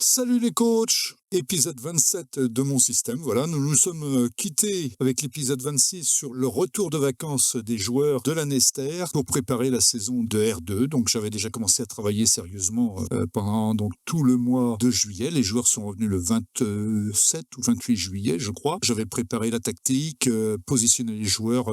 Salut les coachs, épisode 27 de mon système. Voilà, nous nous sommes quittés avec l'épisode 26 sur le retour de vacances des joueurs de la Nester pour préparer la saison de R2. Donc j'avais déjà commencé à travailler sérieusement pendant donc tout le mois de juillet. Les joueurs sont revenus le 27 ou 28 juillet, je crois. J'avais préparé la tactique, positionné les joueurs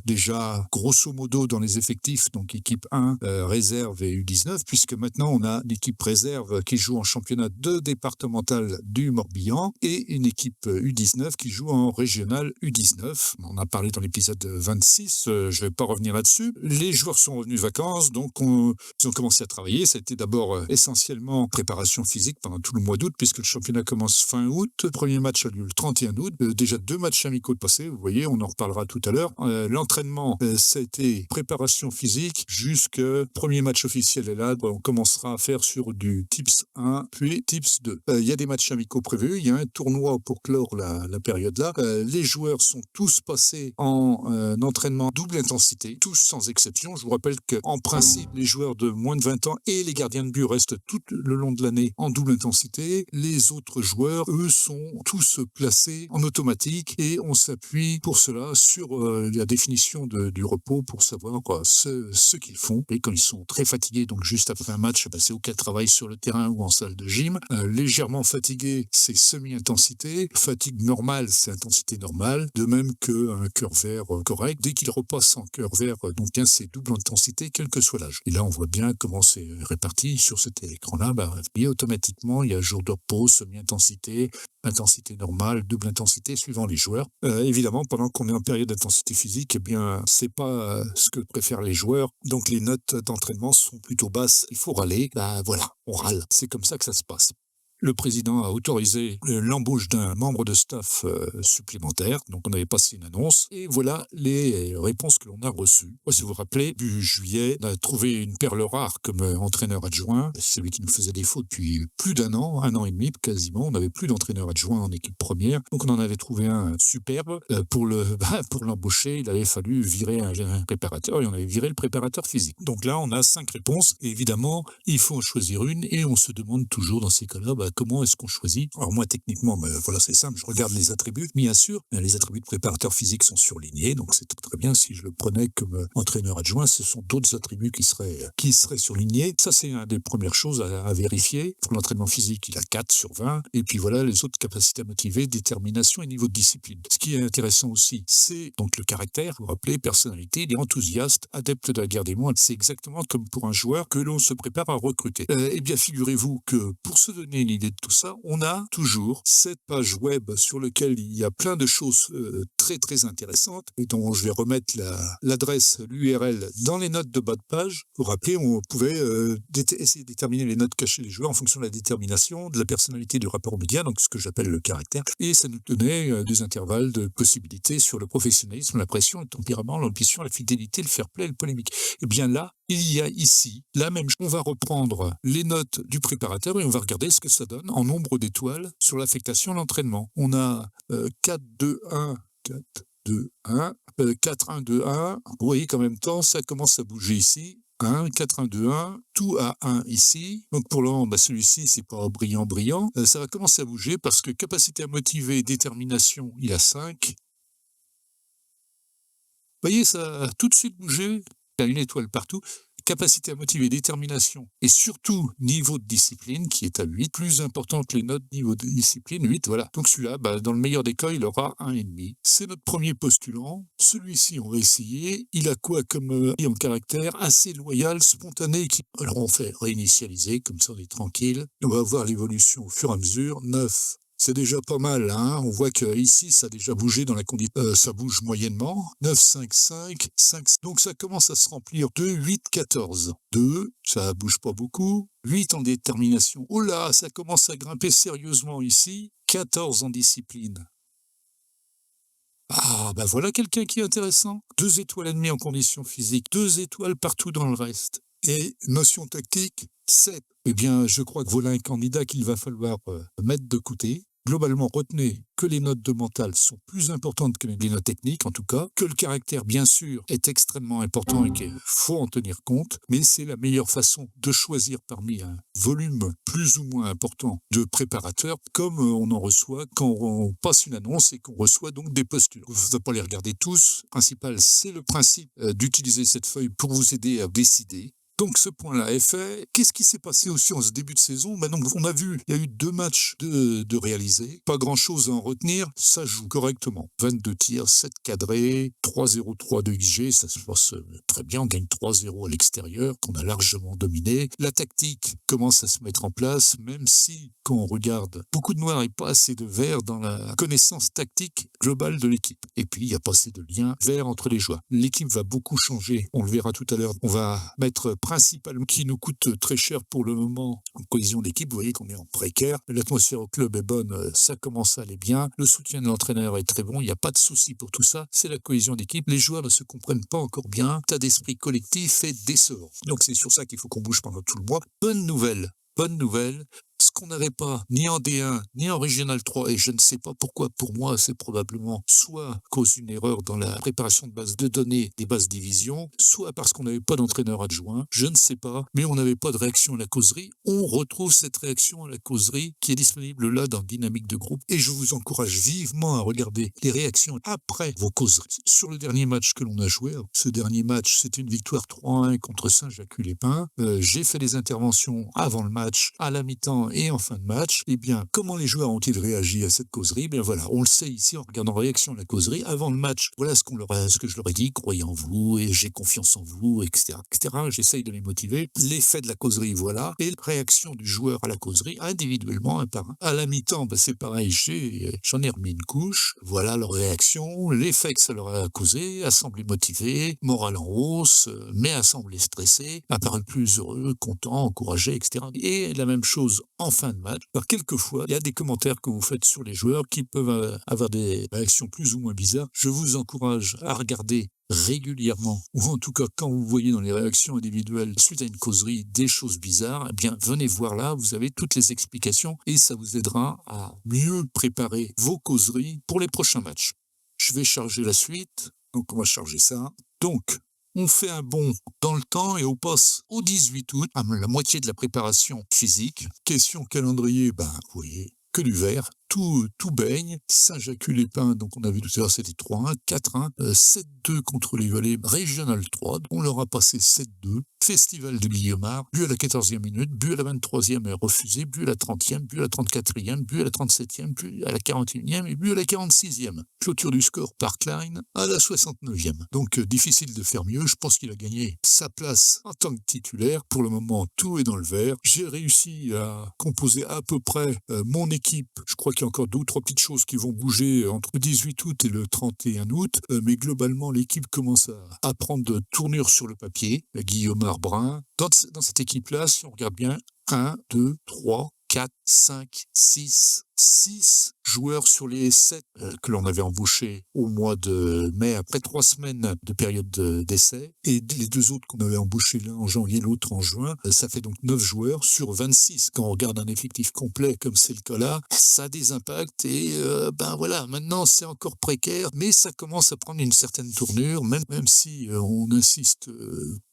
déjà grosso modo dans les effectifs, donc équipe 1, réserve et U19, puisque maintenant on a l'équipe réserve qui joue en championnat de départemental du Morbihan et une équipe U19 qui joue en régional U19. On en a parlé dans l'épisode 26, je ne vais pas revenir là-dessus. Les joueurs sont revenus de vacances, donc ils ont commencé à travailler. Ça a été d'abord essentiellement préparation physique pendant tout le mois d'août, puisque le championnat commence fin août. Le premier match a lieu le 31 août. Déjà 2 matchs amicaux de passé, vous voyez, on en reparlera tout à l'heure. L'entraînement, ça a été préparation physique jusqu'au premier match officiel. Et là, on commencera à faire sur du TIPS 1, puis TIPS 2. Il y a des matchs amicaux prévus, il y a un tournoi pour clore la période-là. Les joueurs sont tous passés en entraînement double intensité, tous sans exception. Je vous rappelle qu'en principe, les joueurs de moins de 20 ans et les gardiens de but restent tout le long de l'année en double intensité. Les autres joueurs, eux, sont tous placés en automatique et on s'appuie pour cela sur la définition du repos pour savoir ce qu'ils font. Et quand ils sont très fatigués, donc juste après un match, c'est auquel travail sur le terrain ou en salle de gym. Légèrement fatigué, c'est semi-intensité. Fatigue normale, c'est intensité normale. De même qu'un cœur vert correct. Dès qu'il repasse en cœur vert, donc bien c'est double intensité, quel que soit l'âge. Et là, on voit bien comment c'est réparti sur cet écran-là. Et automatiquement, il y a jour de repos, semi-intensité, intensité normale, double intensité, suivant les joueurs. Évidemment, pendant qu'on est en période d'intensité physique, c'est pas ce que préfèrent les joueurs. Donc les notes d'entraînement sont plutôt basses. Il faut râler. Voilà, on râle. C'est comme ça que ça se passe. Le président a autorisé l'embauche d'un membre de staff supplémentaire. Donc, on avait passé une annonce. Et voilà les réponses que l'on a reçues. Si vous vous rappelez, début juillet, on a trouvé une perle rare comme entraîneur adjoint. C'est celui qui nous faisait défaut depuis plus d'un an et demi quasiment. On n'avait plus d'entraîneur adjoint en équipe première. Donc, on en avait trouvé un superbe. Pour l'embaucher, il avait fallu virer un préparateur et on avait viré le préparateur physique. Donc là, on a 5 réponses. Et évidemment, il faut en choisir une et on se demande toujours dans ces cas-là, comment est-ce qu'on choisit? Alors moi, techniquement, voilà, c'est simple, je regarde les attributs. Bien sûr, les attributs de préparateur physique sont surlignés, donc c'est très bien. Si je le prenais comme entraîneur adjoint, ce sont d'autres attributs qui seraient surlignés. Ça, c'est une des premières choses à vérifier. Pour l'entraînement physique, il a 4 sur 20. Et puis voilà, les autres capacités à motiver, détermination et niveau de discipline. Ce qui est intéressant aussi, c'est donc le caractère, vous vous rappelez, personnalité, il est enthousiaste, adepte de la guerre des mots. C'est exactement comme pour un joueur que l'on se prépare à recruter. Eh bien, figurez-vous que pour se donner une idée de tout ça, on a toujours cette page web sur laquelle il y a plein de choses très très intéressantes et dont je vais remettre l'adresse, l'URL dans les notes de bas de page. Vous vous rappelez, on pouvait essayer de déterminer les notes cachées des joueurs en fonction de la détermination, de la personnalité, du rapport aux médias, donc ce que j'appelle le caractère, et ça nous donnait des intervalles de possibilités sur le professionnalisme, la pression, le tempérament, l'ambition, la fidélité, le fair play, le polémique. Et bien là, il y a ici la même chose. On va reprendre les notes du préparateur et on va regarder ce que ça donne en nombre d'étoiles sur l'affectation à l'entraînement. On a 4, 2, 1, 4, 2, 1, 4, 1, 2, 1. Vous voyez qu'en même temps, ça commence à bouger ici. 1, 4, 1, 2, 1, tout à 1 ici. Donc pour le moment, celui-ci, c'est pas brillant. Ça va commencer à bouger parce que capacité à motiver, détermination, il a 5. Vous voyez, ça a tout de suite bougé. Il y a une étoile partout. Capacité à motiver, détermination et surtout niveau de discipline qui est à 8, plus important que les notes niveau de discipline, 8, voilà. Donc celui-là, dans le meilleur des cas, il aura 1,5. C'est notre premier postulant. Celui-ci, on va essayer. Il a quoi comme en caractère? Assez loyal, spontané. Alors on fait réinitialiser, comme ça on est tranquille. On va voir l'évolution au fur et à mesure. 9. C'est déjà pas mal, hein. On voit que ici ça a déjà bougé dans la condition. Ça bouge moyennement. 9, 5, 5, 5. Donc ça commence à se remplir. 2, 8, 14. 2, ça bouge pas beaucoup. 8 en détermination. Oh là, ça commence à grimper sérieusement ici. 14 en discipline. Voilà quelqu'un qui est intéressant. 2 étoiles et demie en condition physique. 2 étoiles partout dans le reste. Et notion tactique, 7. Eh bien, je crois que voilà un candidat qu'il va falloir mettre de côté. Globalement, retenez que les notes de mental sont plus importantes que les notes techniques, en tout cas, que le caractère, bien sûr, est extrêmement important et qu'il faut en tenir compte, mais c'est la meilleure façon de choisir parmi un volume plus ou moins important de préparateurs, comme on en reçoit quand on passe une annonce et qu'on reçoit donc des postures. Vous ne pouvez pas les regarder tous. Le principal, c'est le principe d'utiliser cette feuille pour vous aider à décider. Donc ce point-là est fait. Qu'est-ce qui s'est passé aussi en ce début de saison? Donc, on a vu, il y a eu 2 matchs de réalisés. Pas grand-chose à en retenir. Ça joue correctement. 22 tirs, 7 cadrés, 3-0, 3-2 XG. Ça se passe très bien. On gagne 3-0 à l'extérieur, qu'on a largement dominé. La tactique commence à se mettre en place, même si, quand on regarde, beaucoup de noir et pas assez de vert dans la connaissance tactique globale de l'équipe. Et puis, il n'y a pas assez de lien vert entre les joueurs. L'équipe va beaucoup changer. On le verra tout à l'heure. On va mettre principalement qui nous coûte très cher pour le moment en cohésion d'équipe. Vous voyez qu'on est en précaire. L'atmosphère au club est bonne, ça commence à aller bien. Le soutien de l'entraîneur est très bon. Il n'y a pas de souci pour tout ça. C'est la cohésion d'équipe. Les joueurs ne se comprennent pas encore bien. L'état d'esprit collectif est décevant. Donc c'est sur ça qu'il faut qu'on bouge pendant tout le mois. Bonne nouvelle. Ce qu'on n'avait pas ni en D1 ni en Régional 3, et je ne sais pas pourquoi, pour moi c'est probablement soit à cause d'une erreur dans la préparation de base de données des bases division, soit parce qu'on n'avait pas d'entraîneur adjoint, je ne sais pas, mais on n'avait pas de réaction à la causerie. On retrouve cette réaction à la causerie qui est disponible là dans Dynamique de groupe, et je vous encourage vivement à regarder les réactions après vos causeries. Sur le dernier match que l'on a joué, ce dernier match c'était une victoire 3-1 contre Saint-Jacques-les-Pins, j'ai fait des interventions avant le match, à la mi-temps et en fin de match. Eh bien, comment les joueurs ont-ils réagi à cette causerie? Eh bien voilà, on le sait ici en regardant réaction à la causerie. Avant le match, voilà ce que je leur ai dit, croyez en vous et j'ai confiance en vous, etc., etc. J'essaye de les motiver. L'effet de la causerie, voilà. Et la réaction du joueur à la causerie, individuellement, un par un. À la mi-temps, c'est pareil, j'en ai remis une couche. Voilà leur réaction, l'effet que ça leur a causé, a semblé motivé, morale en hausse, mais a semblé stressé, apparu plus heureux, content, encouragé, etc. Et la même chose en fin de match. Alors, quelquefois, il y a des commentaires que vous faites sur les joueurs qui peuvent avoir des réactions plus ou moins bizarres. Je vous encourage à regarder régulièrement, ou en tout cas quand vous voyez dans les réactions individuelles suite à une causerie des choses bizarres, eh bien venez voir là, vous avez toutes les explications et ça vous aidera à mieux préparer vos causeries pour les prochains matchs. Je vais charger la suite, donc on va charger ça. Donc, on fait un bond dans le temps et on passe au 18 août, à la moitié de la préparation physique. Question calendrier, vous voyez, que du vert. Tout baigne. Saint-Jacques-les-Pins, donc on a vu tout à l'heure, c'était 3-1, 4-1, 7-2 contre les Valais, Régional 3. On leur a passé 7-2. Festival de Guillemard, but à la 14e minute, but à la 23e refusé, but à la 30e, but à la 34e, but à la 37e, but à la 41e et but à la 46e. Clôture du score par Klein à la 69e. Donc difficile de faire mieux. Je pense qu'il a gagné sa place en tant que titulaire. Pour le moment, tout est dans le vert. J'ai réussi à composer à peu près mon équipe. Je crois qu'il y a encore 2 ou 3 petites choses qui vont bouger entre le 18 août et le 31 août. Mais globalement, l'équipe commence à prendre de tournure sur le papier. Guillaume Brun. Dans cette équipe-là, si on regarde bien, 1, 2, 3, 4, 5, 6 joueurs sur les 7 que l'on avait embauchés au mois de mai, après 3 semaines de période d'essai. Et les 2 autres qu'on avait embauchés, l'un en janvier, l'autre en juin, ça fait donc 9 joueurs sur 26. Quand on regarde un effectif complet comme c'est le cas là, ça a des impacts et voilà, maintenant c'est encore précaire, mais ça commence à prendre une certaine tournure, même si on insiste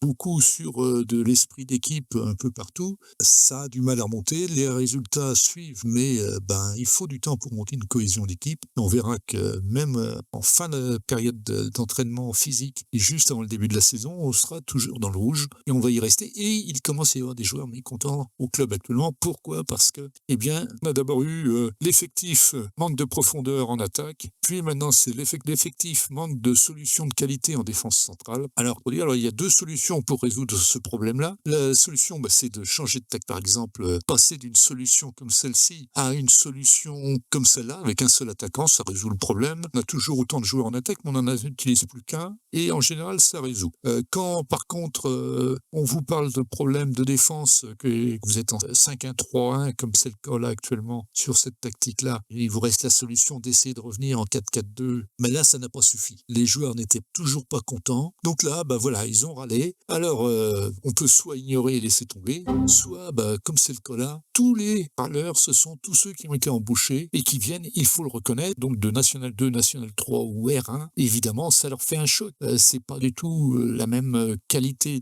beaucoup sur de l'esprit d'équipe un peu partout, ça a du mal à remonter, les résultats suivent, mais il faut du temps pour monter une cohésion d'équipe. On verra que même en fin de période d'entraînement physique et juste avant le début de la saison, on sera toujours dans le rouge et on va y rester. Et il commence à y avoir des joueurs mécontents au club actuellement. Pourquoi? Parce que, on a d'abord eu l'effectif manque de profondeur en attaque, puis maintenant c'est l'effectif manque de solutions de qualité en défense centrale. Alors, il y a 2 solutions pour résoudre ce problème-là. La solution, c'est de changer de tactique, par exemple, passer d'une solution comme celle-ci à une solution comme celle-là, avec un seul attaquant, ça résout le problème. On a toujours autant de joueurs en attaque, mais on n'en utilise plus qu'un, et en général, ça résout. Quand, par contre, on vous parle de problèmes de défense, que vous êtes en 5-1-3-1, comme c'est le cas là actuellement, sur cette tactique-là, et il vous reste la solution d'essayer de revenir en 4-4-2, mais là, ça n'a pas suffi. Les joueurs n'étaient toujours pas contents, donc là, ils ont râlé. Alors, on peut soit ignorer et laisser tomber, soit, comme c'est le cas là, tous les râleurs, ce sont tous ceux qui ont été été embauchés et qui viennent, il faut le reconnaître, donc de National 2, National 3 ou R1, évidemment, ça leur fait un choc. C'est pas du tout la même qualité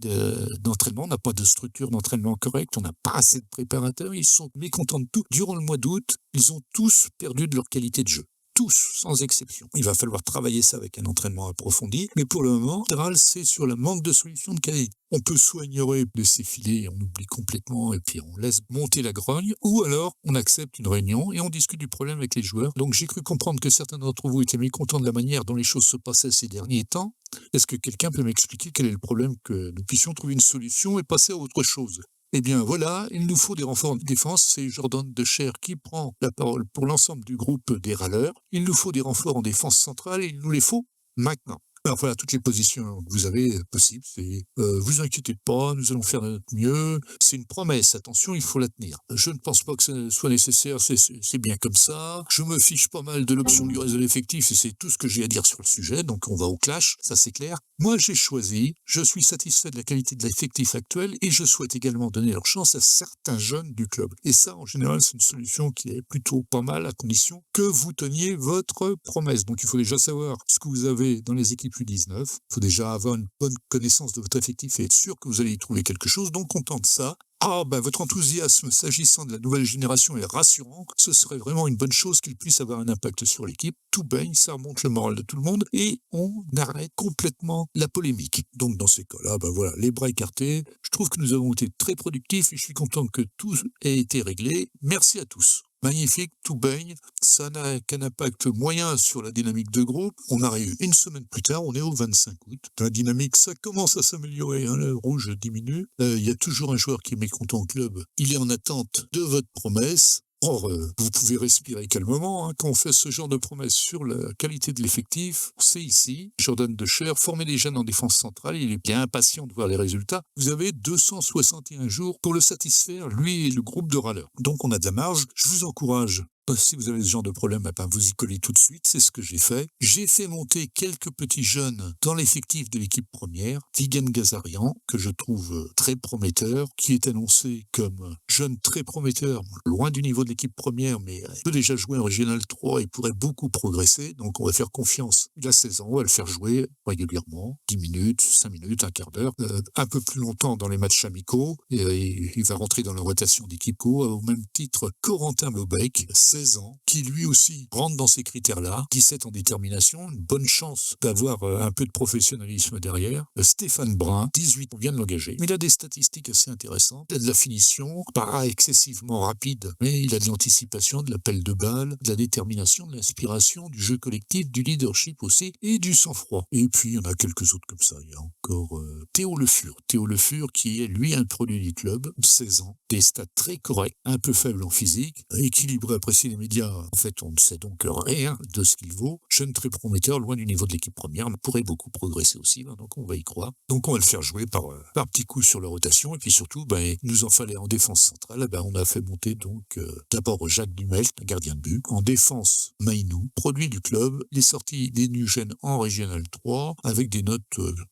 d'entraînement, on n'a pas de structure d'entraînement correcte, on n'a pas assez de préparateurs, ils sont mécontents de tout. Durant le mois d'août, ils ont tous perdu de leur qualité de jeu. Tous, sans exception. Il va falloir travailler ça avec un entraînement approfondi, mais pour le moment, c'est sur le manque de solutions de qualité. On peut soit ignorer, laisser filer, on oublie complètement et puis on laisse monter la grogne, ou alors on accepte une réunion et on discute du problème avec les joueurs. Donc j'ai cru comprendre que certains d'entre vous étaient mécontents de la manière dont les choses se passaient ces derniers temps. Est-ce que quelqu'un peut m'expliquer quel est le problème, que nous puissions trouver une solution et passer à autre chose ? Eh bien voilà, il nous faut des renforts en défense, c'est Jordan Decher qui prend la parole pour l'ensemble du groupe des râleurs. Il nous faut des renforts en défense centrale et il nous les faut maintenant. Alors voilà, toutes les positions que vous avez possibles, c'est vous inquiétez pas, nous allons faire de notre mieux. C'est une promesse, attention, il faut la tenir. Je ne pense pas que ce soit nécessaire, c'est bien comme ça. Je me fiche pas mal de l'option du reste de l'effectif et c'est tout ce que j'ai à dire sur le sujet, donc on va au clash, ça c'est clair. Moi j'ai choisi, je suis satisfait de la qualité de l'effectif actuel et je souhaite également donner leur chance à certains jeunes du club. Et ça, en général, c'est une solution qui est plutôt pas mal à condition que vous teniez votre promesse. Donc il faut déjà savoir ce que vous avez dans les équipes U19. Il faut déjà avoir une bonne connaissance de votre effectif et être sûr que vous allez y trouver quelque chose. Donc on tente ça. Votre enthousiasme s'agissant de la nouvelle génération est rassurant. Ce serait vraiment une bonne chose qu'il puisse avoir un impact sur l'équipe. Tout baigne, ça remonte le moral de tout le monde et on arrête complètement la polémique. Donc dans ces cas-là, voilà, les bras écartés. Je trouve que nous avons été très productifs et je suis content que tout ait été réglé. Merci à tous. Magnifique, tout baigne, ça n'a qu'un impact moyen sur la dynamique de groupe. On arrive une semaine plus tard, on est au 25 août. La dynamique, ça commence à s'améliorer, le rouge diminue. Il y a toujours un joueur qui est mécontent au club. Il est en attente de votre promesse. Or, vous pouvez respirer calmement quand on fait ce genre de promesses sur la qualité de l'effectif. C'est ici, Jordan Decher, former des jeunes en défense centrale, il est bien impatient de voir les résultats. Vous avez 261 jours pour le satisfaire, lui et le groupe de râleurs. Donc on a de la marge, je vous encourage. Si vous avez ce genre de problème, vous y collez tout de suite, c'est ce que j'ai fait. J'ai fait monter quelques petits jeunes dans l'effectif de l'équipe première. Vigen Gazarian, que je trouve très prometteur, qui est annoncé comme jeune très prometteur, loin du niveau de l'équipe première, mais il peut déjà jouer en Régional 3 et pourrait beaucoup progresser. Donc on va faire confiance. Il a 16 ans, on va le faire jouer régulièrement, 10 minutes, 5 minutes, un quart d'heure, un peu plus longtemps dans les matchs amicaux. Et il va rentrer dans la rotation d'équipe co, au même titre Corentin Bobec, 16 ans, qui lui aussi rentre dans ces critères-là, 17 en détermination, une bonne chance d'avoir un peu de professionnalisme derrière. Stéphane Brun, 18, on vient de l'engager. Mais il a des statistiques assez intéressantes. Il a de la finition, pas excessivement rapide, mais il a de l'anticipation, de l'appel de balle, de la détermination, de l'inspiration, du jeu collectif, du leadership aussi, et du sang-froid. Et puis, il y en a quelques autres comme ça. Il y a encore Théo Le Fur. Théo Le Fur, qui est lui un produit du club, 16 ans, des stats très corrects, un peu faible en physique, équilibré, apprécié les médias. En fait, on ne sait donc rien de ce qu'il vaut. Jeune très prometteur, loin du niveau de l'équipe première, mais pourrait beaucoup progresser aussi, donc on va y croire. Donc on va le faire jouer par petits coups sur la rotation, et puis surtout, il nous en fallait en défense centrale. On a fait monter donc d'abord Jacques Dumelt, un gardien de but. En défense, Mainou, produit du club, les sorties des Nugènes en Régional 3, avec des notes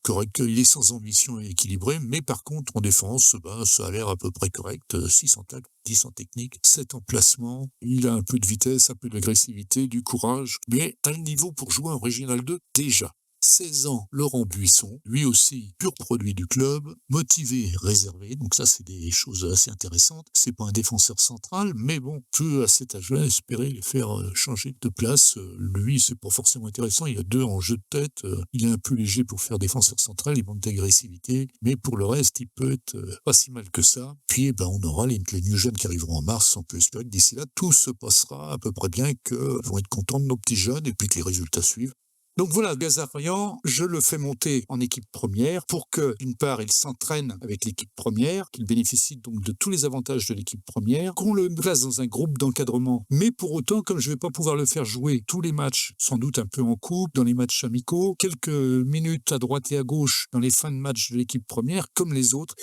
correctes. Il est sans ambition et équilibré, mais par contre, en défense, ça a l'air à peu près correct. 6 en tacle, 10 en technique, 7 en placement. Il a un peu de vitesse, un peu d'agressivité, du courage, mais à le niveau pour jouer en Régional 2 déjà. 16 ans, Laurent Buisson, lui aussi pur produit du club, motivé, réservé, donc ça c'est des choses assez intéressantes. C'est pas un défenseur central, mais bon, peut à cet âge-là espérer les faire changer de place. Lui, c'est pas forcément intéressant, il a 2 en jeu de tête, il est un peu léger pour faire défenseur central, il manque d'agressivité, mais pour le reste, il peut être pas si mal que ça. Puis on aura les New Jeunes qui arriveront en mars, on peut espérer que d'ici là, tout se passera à peu près bien, qu'ils vont être contents de nos petits jeunes, et puis que les résultats suivent. Donc voilà, Gazarian, je le fais monter en équipe première pour que, d'une part, il s'entraîne avec l'équipe première, qu'il bénéficie donc de tous les avantages de l'équipe première, qu'on le place dans un groupe d'encadrement. Mais pour autant, comme je ne vais pas pouvoir le faire jouer tous les matchs, sans doute un peu en coupe, dans les matchs amicaux, quelques minutes à droite et à gauche dans les fins de match de l'équipe première, comme les autres,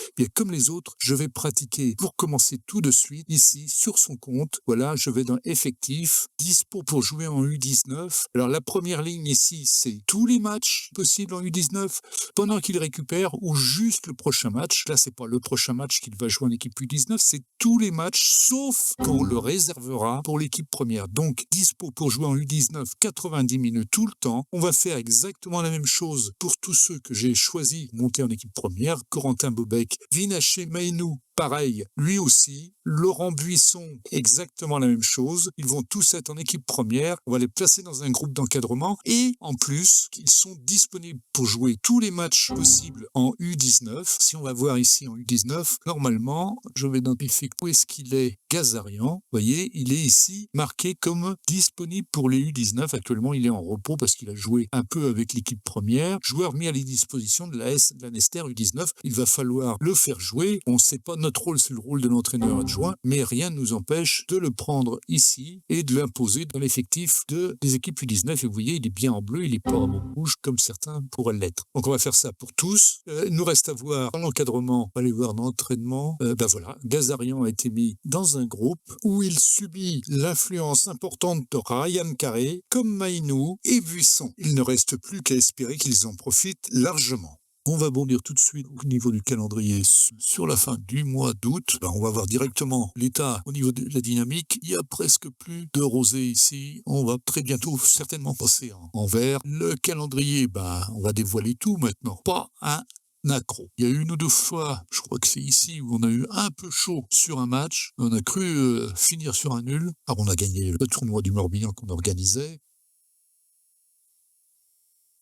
je vais pratiquer pour commencer tout de suite, ici, sur son compte. Voilà, je vais dans effectif, dispo pour jouer en U19. Alors la première ligne ici, ici, c'est tous les matchs possibles en U19 pendant qu'il récupère ou juste le prochain match. Là, c'est pas le prochain match qu'il va jouer en équipe U19, c'est tous les matchs sauf qu'on le réservera pour l'équipe première. Donc, dispo pour jouer en U19 90 minutes tout le temps. On va faire exactement la même chose pour tous ceux que j'ai choisis de monter en équipe première. Corentin Bobek, Vinaché Mainou, pareil, lui aussi. Laurent Buisson, exactement la même chose. Ils vont tous être en équipe première. On va les placer dans un groupe d'encadrement. Et en plus, ils sont disponibles pour jouer tous les matchs possibles en U19. Si on va voir ici en U19, normalement, je vais identifier où est-ce qu'il est, Gazarian. Vous voyez, il est ici marqué comme disponible pour les U19. Actuellement, il est en repos parce qu'il a joué un peu avec l'équipe première. Joueur mis à la disposition de la Nester U19. Il va falloir le faire jouer. On ne sait pas, notre rôle, c'est le rôle de l'entraîneur adjoint, mais rien ne nous empêche de le prendre ici et de l'imposer dans l'effectif des équipes U19. Et vous voyez, il est bien en bleu, il n'est pas en rouge comme certains pourraient l'être. Donc on va faire ça pour tous. Il nous reste à voir dans l'encadrement, on va aller voir dans l'entraînement. Voilà, Gazarian a été mis dans un groupe où il subit l'influence importante de Ryan Carré, comme Mainou et Buisson. Il ne reste plus qu'à espérer qu'ils en profitent largement. On va bondir tout de suite au niveau du calendrier sur la fin du mois d'août. On va voir directement l'état au niveau de la dynamique. Il y a presque plus de rosée ici. On va très bientôt certainement passer en vert. Le calendrier, on va dévoiler tout maintenant. Pas un accro. Il y a eu une ou deux fois, je crois que c'est ici, où on a eu un peu chaud sur un match. On a cru finir sur un nul. Alors on a gagné le tournoi du Morbihan qu'on organisait.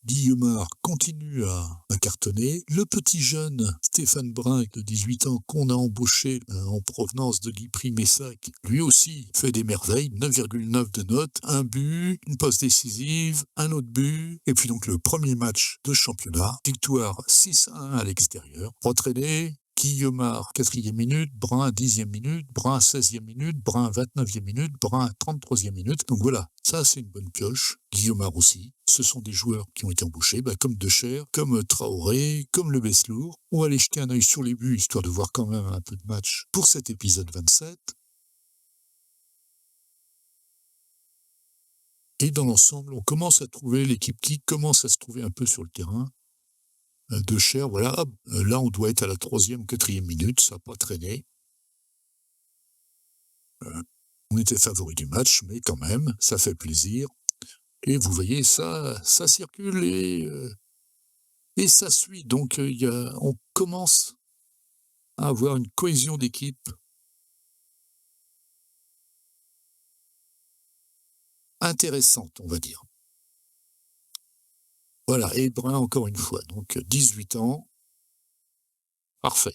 Guillemard continue à cartonner. Le petit jeune Stéphane Brun, de 18 ans, qu'on a embauché en provenance de l'IPRI Messac, lui aussi fait des merveilles, 9,9 de notes, un but, une passe décisive, un autre but, et puis donc le premier match de championnat, victoire 6-1 à l'extérieur, entraîné Guillemard, 4e minute, Brun, 10e minute, Brun, 16e minute, Brun, 29e minute, Brun, 33e minute. Donc voilà, ça c'est une bonne pioche. Guillemard aussi. Ce sont des joueurs qui ont été embauchés, comme Decher, comme Traoré, comme Le Beslour. On va aller jeter un œil sur les buts, histoire de voir quand même un peu de match pour cet épisode 27. Et dans l'ensemble, on commence à trouver l'équipe qui commence à se trouver un peu sur le terrain. Decher, voilà, là on doit être à la 3e ou 4e minute, ça n'a pas traîné. On était favori du match, mais quand même, ça fait plaisir. Et vous voyez, ça circule et ça suit. Donc on commence à avoir une cohésion d'équipe intéressante, on va dire. Voilà, et Brun encore une fois, donc 18 ans, parfait.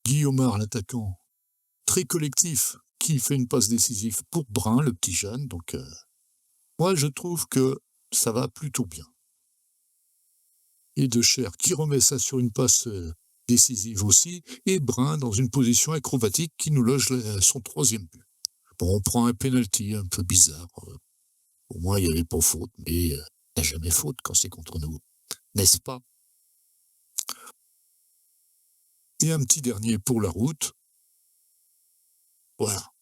Guillemard, l'attaquant, très collectif, qui fait une passe décisive pour Brun, le petit jeune, donc moi je trouve que ça va plutôt bien. Et Decher qui remet ça sur une passe décisive aussi, et Brun dans une position acrobatique qui nous loge son 3e but. Bon, on prend un penalty un peu bizarre. Pour moi, il n'y avait pas faute, mais il n'y a jamais faute quand c'est contre nous, n'est-ce pas? Et un petit dernier pour la route. Voilà.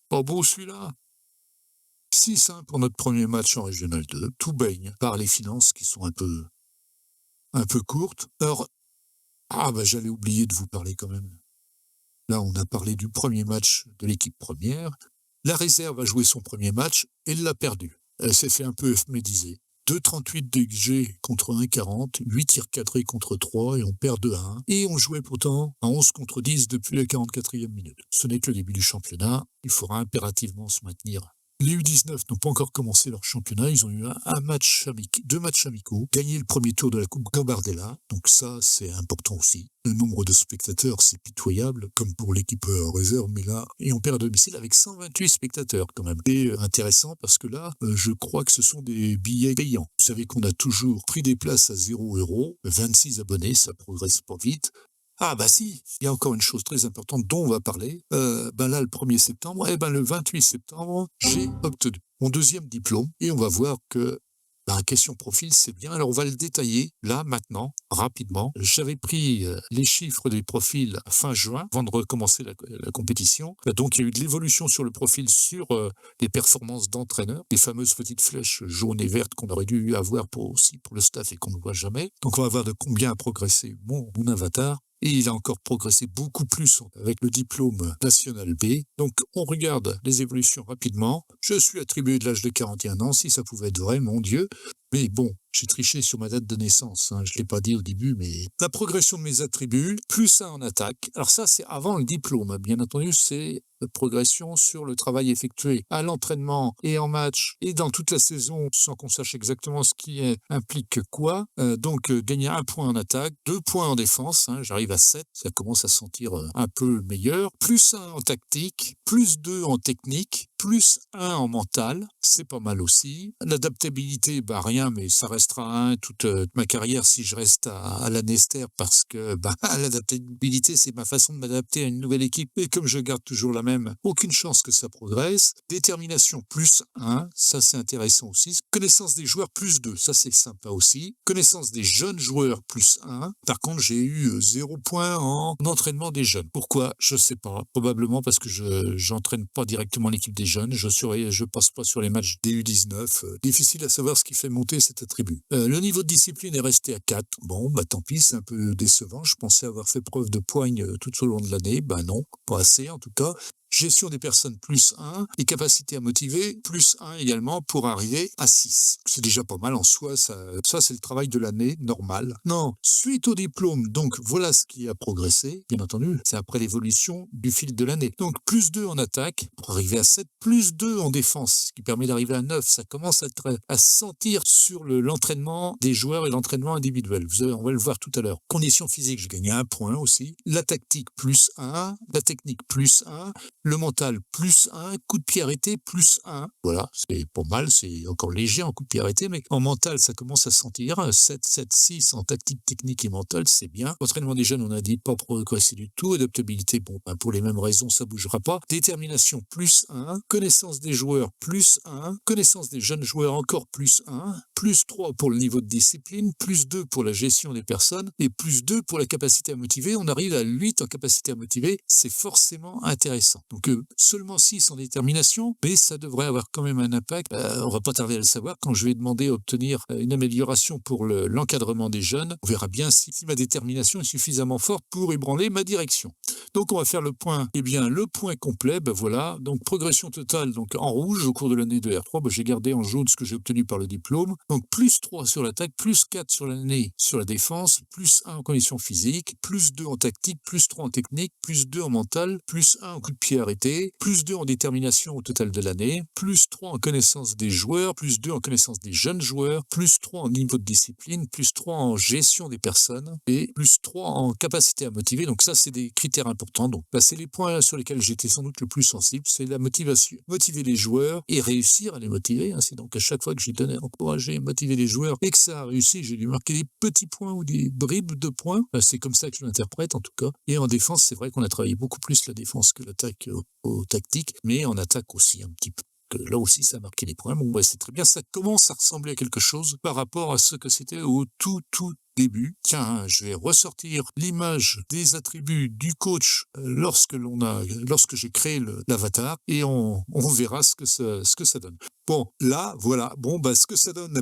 Pas beau celui-là. 6-1 pour notre premier match en Régional 2. Tout baigne par les finances qui sont un peu courtes. Alors, j'allais oublier de vous parler quand même. Là, on a parlé du premier match de l'équipe première. La réserve a joué son premier match et elle l'a perdu. Elle s'est fait un peu médiser. 2,38 de XG contre 1,40, 8 tirs cadrés contre 3 et on perd 2-1. Et on jouait pourtant à 11 contre 10 depuis la 44e minute. Ce n'est que le début du championnat. Il faudra impérativement se maintenir. Les U19 n'ont pas encore commencé leur championnat. Ils ont eu deux matchs amicaux. Gagné le premier tour de la Coupe Gambardella. Donc ça, c'est important aussi. Le nombre de spectateurs, c'est pitoyable, comme pour l'équipe réserve. Mais là, et on perd à domicile avec 128 spectateurs quand même. C'est intéressant parce que là, je crois que ce sont des billets payants. Vous savez qu'on a toujours pris des places à 0 €. 26 abonnés, ça progresse pas vite. Si, il y a encore une chose très importante dont on va parler. Là, le 1er septembre, le 28 septembre, j'ai obtenu mon 2e diplôme et on va voir que Question profil, c'est bien. Alors, on va le détailler là, maintenant, rapidement. J'avais pris les chiffres des profils fin juin, avant de recommencer la compétition. Donc, il y a eu de l'évolution sur le profil sur les performances d'entraîneurs, les fameuses petites flèches jaunes et vertes qu'on aurait dû avoir aussi pour le staff et qu'on ne voit jamais. Donc, on va voir de combien a progressé mon avatar. Et il a encore progressé beaucoup plus avec le diplôme national B. Donc, on regarde les évolutions rapidement. Je suis attribué de l'âge de 41 ans, si ça pouvait être vrai, mon Dieu. Mais bon, j'ai triché sur ma date de naissance, je ne l'ai pas dit au début, mais la progression de mes attributs, plus 1 en attaque. Alors ça, c'est avant le diplôme, bien entendu, c'est la progression sur le travail effectué à l'entraînement et en match et dans toute la saison, sans qu'on sache exactement ce qui implique quoi. Donc, gagner 1 point en attaque, 2 points en défense, j'arrive à 7, ça commence à sentir un peu meilleur. Plus 1 en tactique, plus 2 en technique, plus 1 en mental, c'est pas mal aussi. L'adaptabilité, rien, mais ça restera 1 toute ma carrière si je reste à la Nester, parce que l'adaptabilité, c'est ma façon de m'adapter à une nouvelle équipe. Et comme je garde toujours la même, aucune chance que ça progresse. Détermination, plus 1, ça c'est intéressant aussi. Connaissance des joueurs, plus 2, ça c'est sympa aussi. Connaissance des jeunes joueurs, plus 1. Par contre, j'ai eu 0 point en entraînement des jeunes. Pourquoi? Je sais pas. Probablement parce que j'entraîne pas directement l'équipe des jeunes. Je passe pas sur les matchs des U19. Difficile à savoir ce qui fait monter cet attribut. Le niveau de discipline est resté à 4. Bon, tant pis, c'est un peu décevant. Je pensais avoir fait preuve de poigne tout au long de l'année. Non, pas assez en tout cas. Gestion des personnes, plus 1, et capacité à motiver, plus 1 également pour arriver à 6. C'est déjà pas mal en soi, ça c'est le travail de l'année, normal. Non, suite au diplôme, donc voilà ce qui a progressé, bien entendu, c'est après l'évolution du fil de l'année. Donc plus 2 en attaque, pour arriver à 7, plus 2 en défense, ce qui permet d'arriver à 9, ça commence à sentir sur l'entraînement des joueurs et l'entraînement individuel. On va le voir tout à l'heure. Condition physique, je gagnais 1 point aussi. La tactique, plus 1, la technique, plus 1, le mental, plus 1, coup de pied arrêté, plus 1. Voilà, c'est pas mal, c'est encore léger en coup de pied arrêté, mais en mental, ça commence à sentir. 7, 7, 6 en tactique, technique et mental, c'est bien. Entraînement des jeunes, on a dit pas progresser du tout. Adaptabilité, pour les mêmes raisons, ça bougera pas. Détermination, plus 1. Connaissance des joueurs, plus 1. Connaissance des jeunes joueurs, encore plus 1. Plus 3 pour le niveau de discipline, plus 2 pour la gestion des personnes, et plus 2 pour la capacité à motiver. On arrive à 8 en capacité à motiver, c'est forcément intéressant. Donc seulement 6 en détermination, mais ça devrait avoir quand même un impact. On va pas tarder à le savoir quand je vais demander à obtenir une amélioration pour l'encadrement des jeunes. On verra bien si ma détermination est suffisamment forte pour ébranler ma direction. Donc on va faire le point, le point complet, voilà, donc progression totale, donc en rouge au cours de l'année de R3, j'ai gardé en jaune ce que j'ai obtenu par le diplôme, donc plus 3 sur l'attaque, plus 4 sur l'année sur la défense, plus 1 en condition physique, plus 2 en tactique, plus 3 en technique, plus 2 en mental, plus 1 en coup de pied arrêté, plus 2 en détermination au total de l'année, plus 3 en connaissance des joueurs, plus 2 en connaissance des jeunes joueurs, plus 3 en niveau de discipline, plus 3 en gestion des personnes, et plus 3 en capacité à motiver. Donc ça, c'est des critères importants. Donc c'est les points sur lesquels j'étais sans doute le plus sensible, c'est la motivation. Motiver les joueurs et réussir à les motiver. C'est donc à chaque fois que j'ai donné encourager, motiver les joueurs et que ça a réussi, j'ai dû marquer des petits points ou des bribes de points. C'est comme ça que je l'interprète en tout cas. Et en défense, c'est vrai qu'on a travaillé beaucoup plus la défense que l'attaque aux tactiques, mais en attaque aussi un petit peu. Là aussi, ça a marqué les points. C'est très bien. Ça commence à ressembler à quelque chose par rapport à ce que c'était au tout début. Tiens, je vais ressortir l'image des attributs du coach lorsque j'ai créé l'avatar et on verra ce que ça donne. Bon, là, voilà. Ce que ça donne,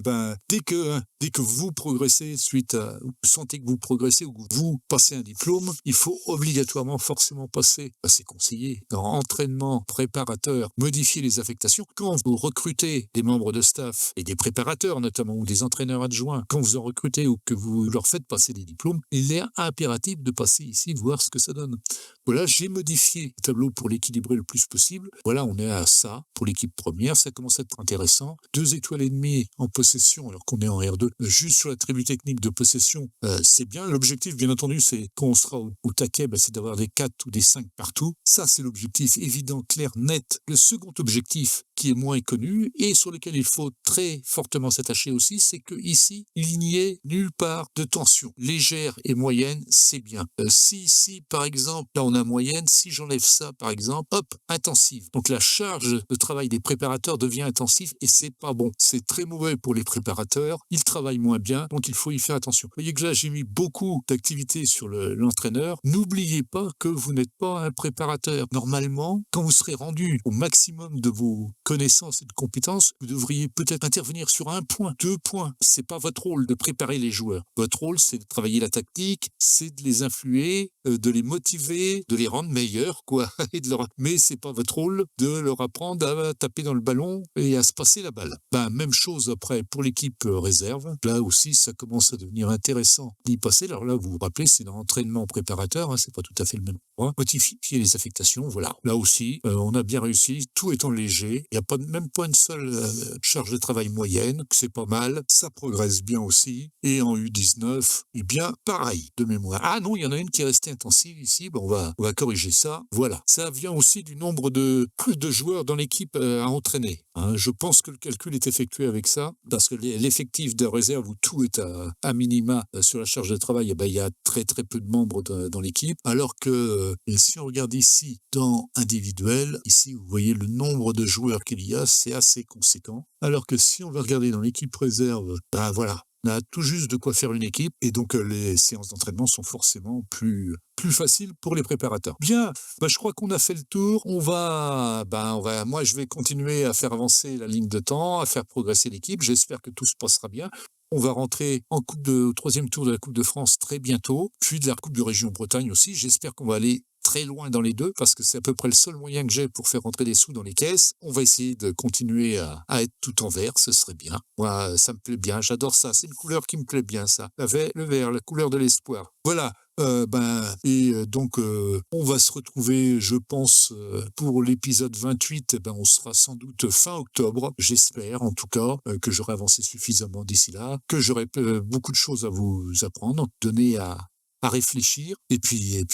dès que vous progressez vous sentez que vous progressez ou que vous passez un diplôme, il faut obligatoirement, forcément passer, c'est conseillé, dans entraînement, préparateur, modifier les affectations. Quand vous recrutez des membres de staff et des préparateurs notamment, ou des entraîneurs adjoints, quand vous en recrutez ou que vous leur faites passer des diplômes, il est impératif de passer ici, voir ce que ça donne. Voilà, j'ai modifié le tableau pour l'équilibrer le plus possible. Voilà, on est à ça pour l'équipe première, ça commence à être intéressant. 2 étoiles et demie en possession, alors qu'on est en R2, juste sur l'attribut technique de possession, c'est bien. L'objectif, bien entendu, c'est quand on sera au taquet, c'est d'avoir des 4 ou des 5 partout. Ça, c'est l'objectif évident, clair, net. Le second objectif, qui est moins connu et sur lequel il faut très fortement s'attacher aussi, c'est que ici, il n'y ait nulle part de tension. Légère et moyenne, c'est bien. Si par exemple, là on a moyenne, si j'enlève ça par exemple, hop, intensive. Donc la charge de travail des préparateurs devient intensive et c'est pas bon. C'est très mauvais pour les préparateurs. Ils travaillent moins bien, donc il faut y faire attention. Vous voyez que là j'ai mis beaucoup d'activités sur l'entraîneur. N'oubliez pas que vous n'êtes pas un préparateur. Normalement, quand vous serez rendu au maximum de vos connaissances et de compétences, vous devriez peut-être intervenir sur 1 point, 2 points. C'est pas votre rôle de préparer les joueurs. Votre rôle, c'est de travailler la tactique, c'est de les influer, de les motiver, de les rendre meilleurs, quoi. Mais c'est pas votre rôle de leur apprendre à taper dans le ballon et à se passer la balle. Même chose après pour l'équipe réserve. Là aussi, ça commence à devenir intéressant d'y passer. Alors là, vous vous rappelez, c'est dans l'entraînement préparateur, c'est pas tout à fait le même endroit. Modifier les affectations, voilà. Là aussi, on a bien réussi, tout étant léger. Il n'y a même pas une seule charge de travail moyenne, c'est pas mal. Ça progresse bien aussi. Et en U19, eh bien, pareil, de mémoire. Ah non, il y en a une qui est restée intensive ici. On va corriger ça. Voilà. Ça vient aussi du nombre de joueurs dans l'équipe à entraîner. Je pense que le calcul est effectué avec ça, parce que l'effectif de réserve où tout est à minima sur la charge de travail, il y a très très peu de membres dans l'équipe, alors que si on regarde ici dans individuel, ici vous voyez le nombre de joueurs qu'il y a, c'est assez conséquent, alors que si on va regarder dans l'équipe réserve, voilà, on a tout juste de quoi faire une équipe, et donc les séances d'entraînement sont forcément plus faciles pour les préparateurs. Bien, je crois qu'on a fait le tour. Moi je vais continuer à faire avancer la ligne de temps, à faire progresser l'équipe. J'espère que tout se passera bien. On va rentrer au 3e tour de la Coupe de France très bientôt, puis de la Coupe de Région Bretagne aussi. J'espère qu'on va aller très loin dans les deux, parce que c'est à peu près le seul moyen que j'ai pour faire rentrer des sous dans les caisses. On va essayer de continuer à être tout en vert, ce serait bien. Moi, ça me plaît bien, j'adore ça. C'est une couleur qui me plaît bien, ça. Le vert, la couleur de l'espoir. Voilà. Donc on va se retrouver, je pense, pour l'épisode 28. On sera sans doute fin octobre, j'espère en tout cas, que j'aurai avancé suffisamment d'ici là, que j'aurai beaucoup de choses à vous apprendre, donner à réfléchir. Et puis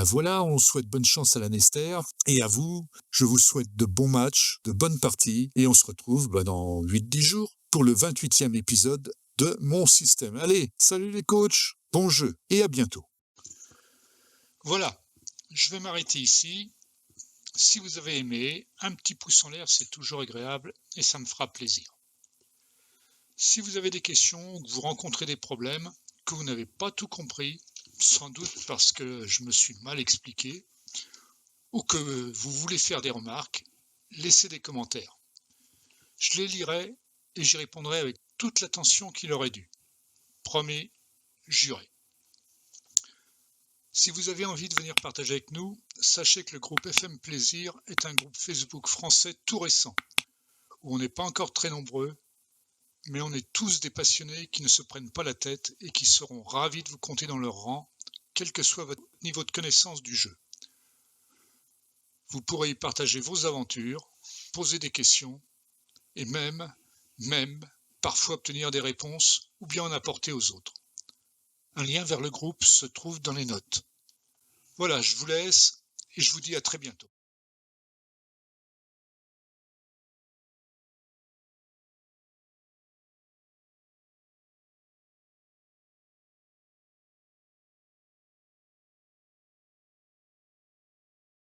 voilà, on souhaite bonne chance à la Nester. Et à vous, je vous souhaite de bons matchs, de bonnes parties. Et on se retrouve dans 8-10 jours pour le 28e épisode de Mon Système. Allez, salut les coachs, bon jeu et à bientôt. Voilà, je vais m'arrêter ici. Si vous avez aimé, un petit pouce en l'air, c'est toujours agréable et ça me fera plaisir. Si vous avez des questions ou que vous rencontrez des problèmes, que vous n'avez pas tout compris, sans doute parce que je me suis mal expliqué, ou que vous voulez faire des remarques, laissez des commentaires. Je les lirai et j'y répondrai avec toute l'attention qu'il aurait dû. Promis, juré. Si vous avez envie de venir partager avec nous, sachez que le groupe FM Plaisir est un groupe Facebook français tout récent, où on n'est pas encore très nombreux, mais on est tous des passionnés qui ne se prennent pas la tête et qui seront ravis de vous compter dans leur rang, quel que soit votre niveau de connaissance du jeu. Vous pourrez y partager vos aventures, poser des questions, et même, parfois obtenir des réponses ou bien en apporter aux autres. Un lien vers le groupe se trouve dans les notes. Voilà, je vous laisse et je vous dis à très bientôt.